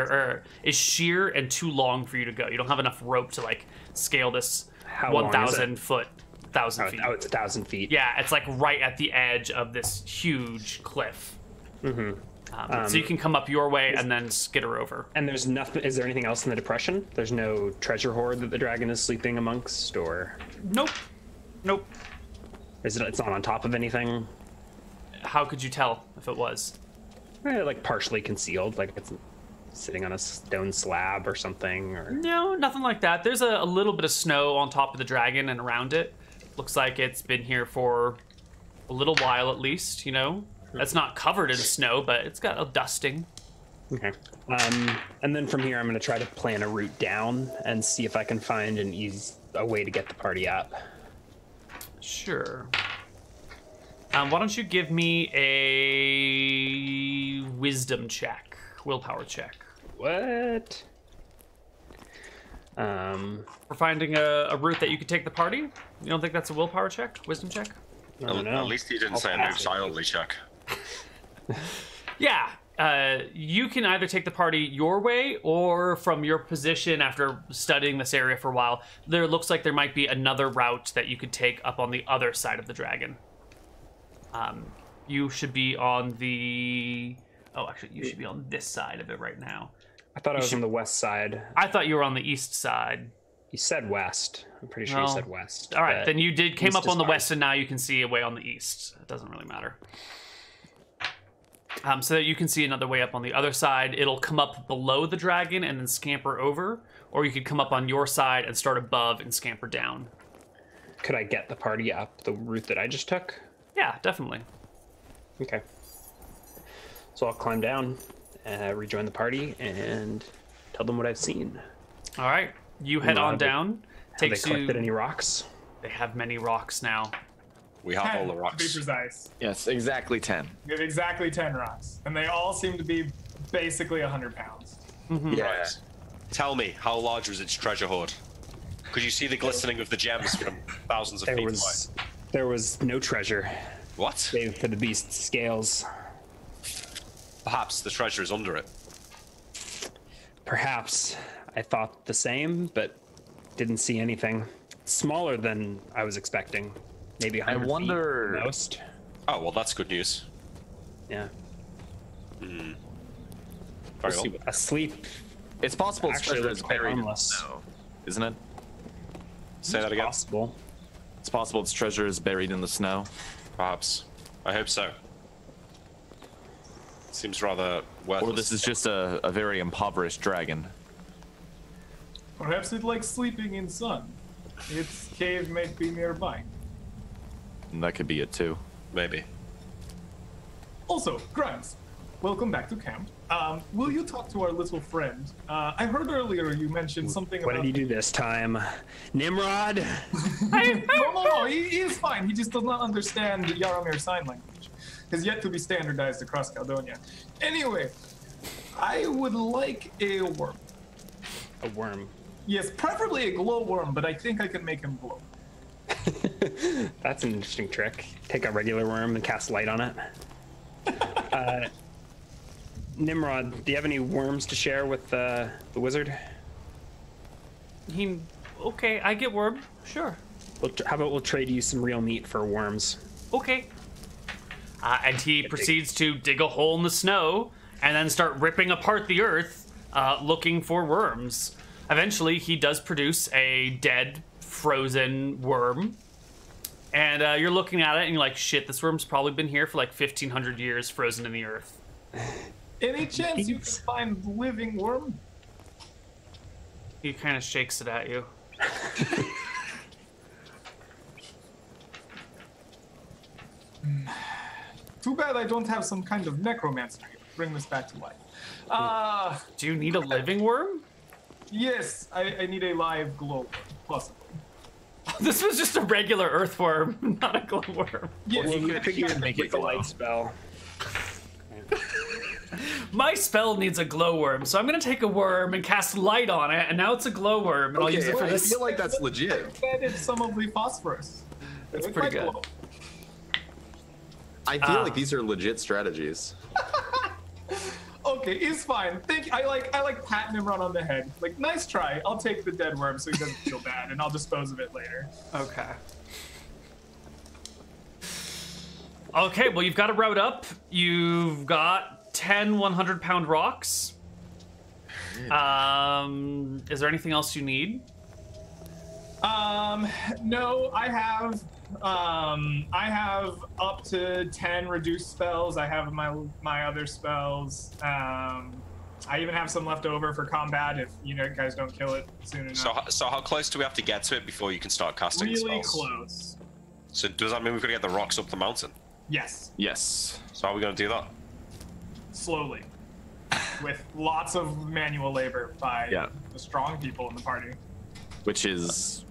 is sheer and too long for you to go. You don't have enough rope to like scale this 1,000 foot, 1,000 feet. Oh, it's 1,000 feet. Yeah, it's like right at the edge of this huge cliff. So you can come up your way and then skitter over. And there's nothing. Is there anything else in the depression? There's no treasure hoard that the dragon is sleeping amongst, or Nope. is it? It's not on top of anything. How could you tell if it was? Like partially concealed, like it's sitting on a stone slab or something. Or No, nothing like that. There's a little bit of snow on top of the dragon and around it. Looks like it's been here for a little while at least, you know? It's not covered in snow, but it's got a dusting. Okay. And then from here, I'm going to try to plan a route down and see if I can find a way to get the party up. Sure. Why don't you give me a wisdom check, willpower check. What? For finding a route that you could take the party? You don't think that's a willpower check? Wisdom check? I don't know. At least he didn't say a move silently check. Yeah. You can either take the party your way, or from your position after studying this area for a while, there looks like there might be another route that you could take up on the other side of the dragon. You should be on the... Oh, actually, you should be on this side of it right now. I thought I was on the west side. I thought you were on the east side. You said west. I'm pretty sure you said west. All right, then you came up on the fine. west, and now you can see a way on the east. It doesn't really matter. So that you can see another way up on the other side. It'll come up below the dragon and then scamper over, or you could come up on your side and start above and scamper down. Could I get the party up the route that I just took? Yeah, definitely. Okay. So I'll climb down, rejoin the party, and tell them what I've seen. All right, you head on down. Have they Takes collected you. any rocks? They have many rocks now. We have all the 10, rocks. to be precise. Yes, exactly 10. We have exactly 10 rocks, and they all seem to be basically 100 pounds. Yeah. Right. Tell me, how large was its treasure hoard? Could you see the glistening of the gems from thousands of feet away? There was no treasure, What? save for the beast's scales. Perhaps the treasure is under it. Perhaps I thought the same, but didn't see anything. Smaller than I was expecting. Maybe 100 wonder- feet at most. Oh, well, that's good news. Yeah. Very We'll see well. Asleep. It's possible its Actually, treasure looks is quite buried in the harmless. snow, isn't it? Say that again. Possible. It's possible its treasure is buried in the snow. Perhaps. I hope so. Seems rather worthless. Or this is just a very impoverished dragon. Perhaps it likes sleeping in sun. Its cave might be nearby. And that could be it too. Maybe. Also, Grimes, welcome back to camp. Will you talk to our little friend? I heard earlier you mentioned something What about... did you do this time? Nimrod? No, he is fine. He just does not understand Yaromir sign language. Has yet to be standardized across Caldonia. Anyway, I would like a worm. A worm. Yes, preferably a glowworm, but I think I can make him glow. That's an interesting trick. Take a regular worm and cast light on it. Nimrod, do you have any worms to share with the wizard? Okay, I get worm. Sure. How about we'll trade you some real meat for worms? Okay. And he proceeds to dig a hole in the snow and then start ripping apart the earth, looking for worms. Eventually, he does produce a dead, frozen worm. And you're looking at it and you're like, shit, this worm's probably been here for like 1,500 years frozen in the earth. Any chance you can find living worm? He kind of shakes it at you. Too bad I don't have some kind of necromancer here to bring this back to life. Do you need a living worm? Yes, I need a live glow, possibly. This was just a regular earthworm, not a glowworm. Yes, Well, you could make it a light glow. spell. My spell needs a glowworm, so I'm gonna take a worm and cast light on it, and now it's a glowworm, and I'll use it for I this. feel like that's legit. that is some of the phosphorus. That's It pretty might good. glow. I feel like these are legit strategies. Okay, he's fine. I like patting him right on the head. Like, nice try. I'll take the dead worm so he doesn't feel bad, and I'll dispose of it later. Okay. Okay, well, you've got a route up. You've got 10 100-pound rocks. Is there anything else you need? No, I have up to 10 reduced spells. I have my other spells. I even have some left over for combat if you guys don't kill it soon enough. So how close do we have to get to it before you can start casting Really spells? close. So does that mean we've got to get the rocks up the mountain? Yes, Yes. So how are we going to do that? slowly, with lots of manual labor by Yeah. the strong people in the party. Which is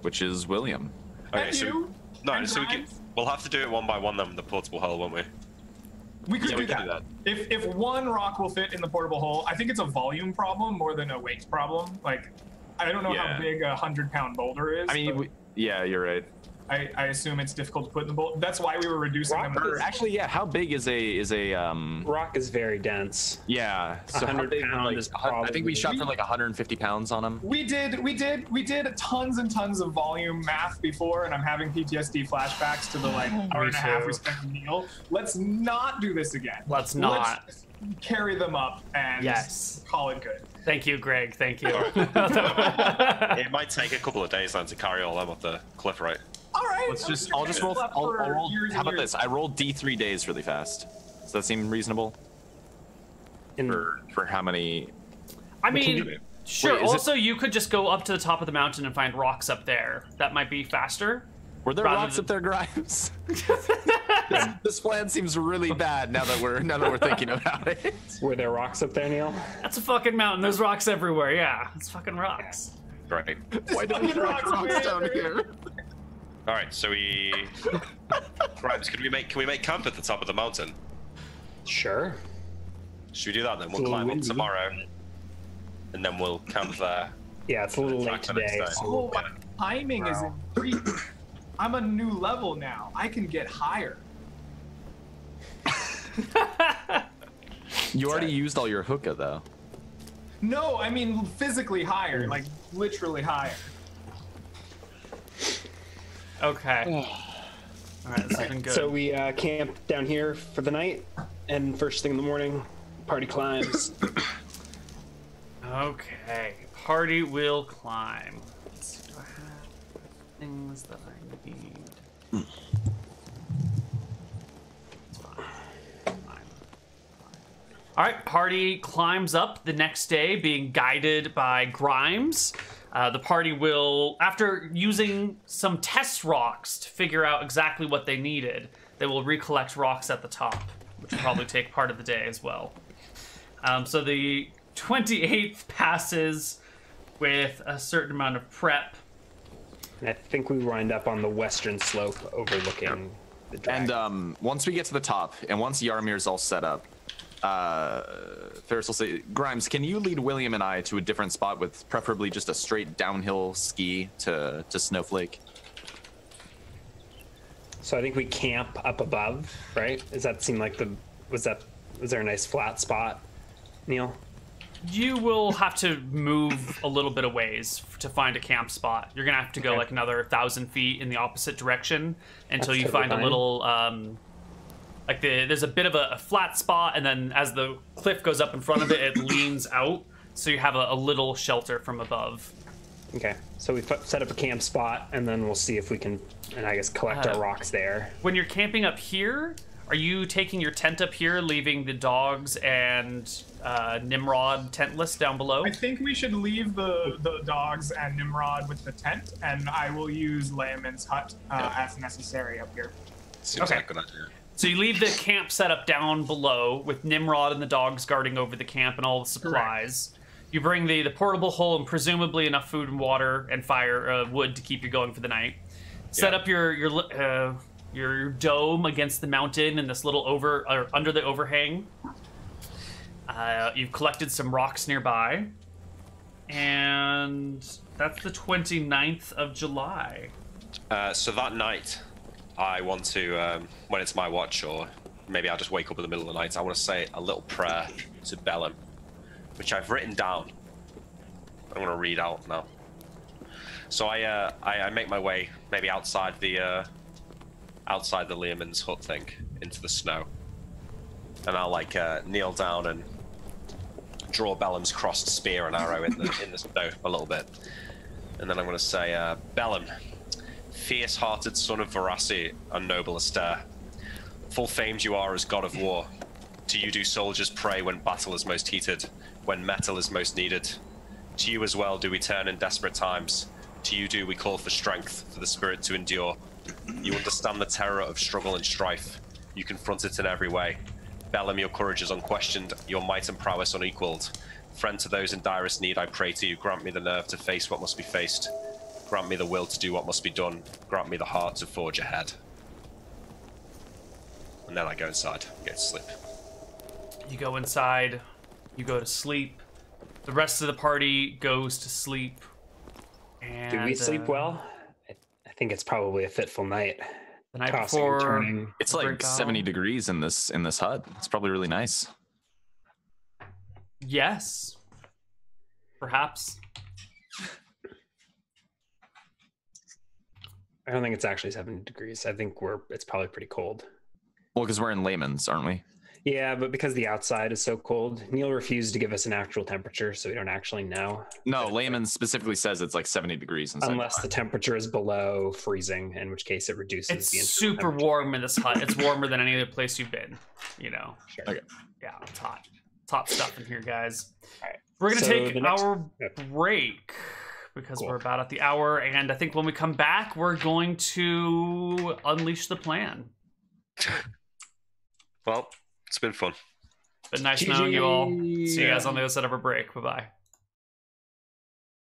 William. And so you, no, and so Grimes. we'll have to do it one by one then with the portable hull, won't we? We could Yeah, do we could that. do If one rock will fit in the portable hole, I think it's a volume problem more than a weight problem. Like, I don't know Yeah. how big a 100-pound boulder is. I mean, but yeah, you're right. I assume it's difficult to put in the boulder. That's why we were reducing them. Or actually, yeah. How big is a Rock is very dense. Yeah. So how 100 big? pound Like, is I think we probably- shot for like 150 pounds on him. We did tons and tons of volume math before, and I'm having PTSD flashbacks to the hour and a half we too. spent with Neal. Let's not do this again. Let's not. Let's carry them up and Yes. call it good. Thank you, Greg. Thank you. It might take a couple of days then to carry all them up the cliff, right? All right. I'll just roll. I'll roll. Years and How about years. this? I rolled D3 days really fast. Does that seem reasonable? For how many? I mean, sure. Wait, is it- Also, you could just go up to the top of the mountain and find rocks up there. That might be faster. Were there Rather rocks than- up there, Grimes? this plan seems really bad now that we're thinking about it. Were there rocks up there, Neal? That's a fucking mountain. There's rocks everywhere. Yeah, it's fucking rocks. Right. Why don't we Fucking rock rocks, rocks down man. here? All right, so Grimes, can we make camp at the top of the mountain? Sure. Should we do that then? We'll It's a little climb up windy. tomorrow, and then we'll camp there. Yeah, it's a little late Attack the next today. day. So Oh, my timing is increased. I'm a new level now. I can get higher. You already used all your hookah though. No, I mean physically higher, like literally higher. Okay. All right, this has been good. So we camp down here for the night, and first thing in the morning, party climbs. Okay, party will climb. Let's see if I have things that I need. It's fine. Fine. All right, party climbs up the next day, being guided by Grimes. The party will, after using some test rocks to figure out exactly what they needed, they will recollect rocks at the top, which will probably take part of the day as well. So the 28th passes with a certain amount of prep. And I think we wind up on the western slope overlooking the dragon. And once we get to the top, and once Yaramir's all set up, Ferris will say, Grimes, can you lead William and I to a different spot with preferably just a straight downhill ski to Snowflake? So I think we camp up above, right? Does that seem like was there a nice flat spot, Neal? You will have to move a little bit of ways to find a camp spot. You're gonna have to go Okay. like another 1,000 feet in the opposite direction until That's you find a totally little there's a bit of a flat spot, and then as the cliff goes up in front of it, it leans out, so you have a little shelter from above. Okay, so we set up a camp spot, and then we'll see if we can, and I guess collect our rocks there. When you're camping up here, are you taking your tent up here, leaving the dogs and Nimrod tentless down below? I think we should leave the dogs and Nimrod with the tent, and I will use Layman's hut as necessary up here. Seems Okay. like a good idea. So you leave the camp set up down below with Nimrod and the dogs guarding over the camp and all the supplies. Correct. You bring the portable hole and presumably enough food and water and fire wood to keep you going for the night. Set up your dome against the mountain in this little under the overhang. You've collected some rocks nearby, and that's the 29th of July. So that night, I want to, when it's my watch, or maybe I'll just wake up in the middle of the night, I want to say a little prayer to Bellum, which I've written down. I'm going to read out now. So I make my way maybe outside the Learman's hut thing into the snow, and I'll like kneel down and draw Bellum's crossed spear and arrow in the snow a little bit, and then I'm going to say, Bellum, fierce-hearted son of Verassi and noble Aster, full famed you are as god of war. To you do soldiers pray when battle is most heated, when metal is most needed. To you as well do we turn in desperate times. To you do we call for strength, for the spirit to endure. You understand the terror of struggle and strife. You confront it in every way. Bellum, your courage is unquestioned, your might and prowess unequaled. Friend to those in direst need, I pray to you, grant me the nerve to face what must be faced. Grant me the will to do what must be done. Grant me the heart to forge ahead. And then I go inside and go to sleep. You go inside, you go to sleep. The rest of the party goes to sleep. And, do we sleep well? I think it's probably a fitful night. The night Tossing before, and turning. It's like 70 degrees in this hut. It's probably really nice. Yes. Perhaps. I don't think it's actually 70 degrees. I think it's probably pretty cold. Well, because we're in Layman's, aren't we? Yeah, but because the outside is so cold, Neal refused to give us an actual temperature, so we don't actually know. No, Layman's specifically says it's like 70 degrees inside. Unless the temperature is below freezing, in which case it reduces it's the super warm in this hut. It's warmer than any other place you've been, you know. Sure. Okay. Yeah, it's hot. It's hot stuff in here, guys. All right. We're going to take our Yep. break because Cool. we're about at the hour, and I think when we come back, we're going to unleash the plan. Well, it's been fun. But nice knowing you all. See you guys on the other side of our break. Bye-bye.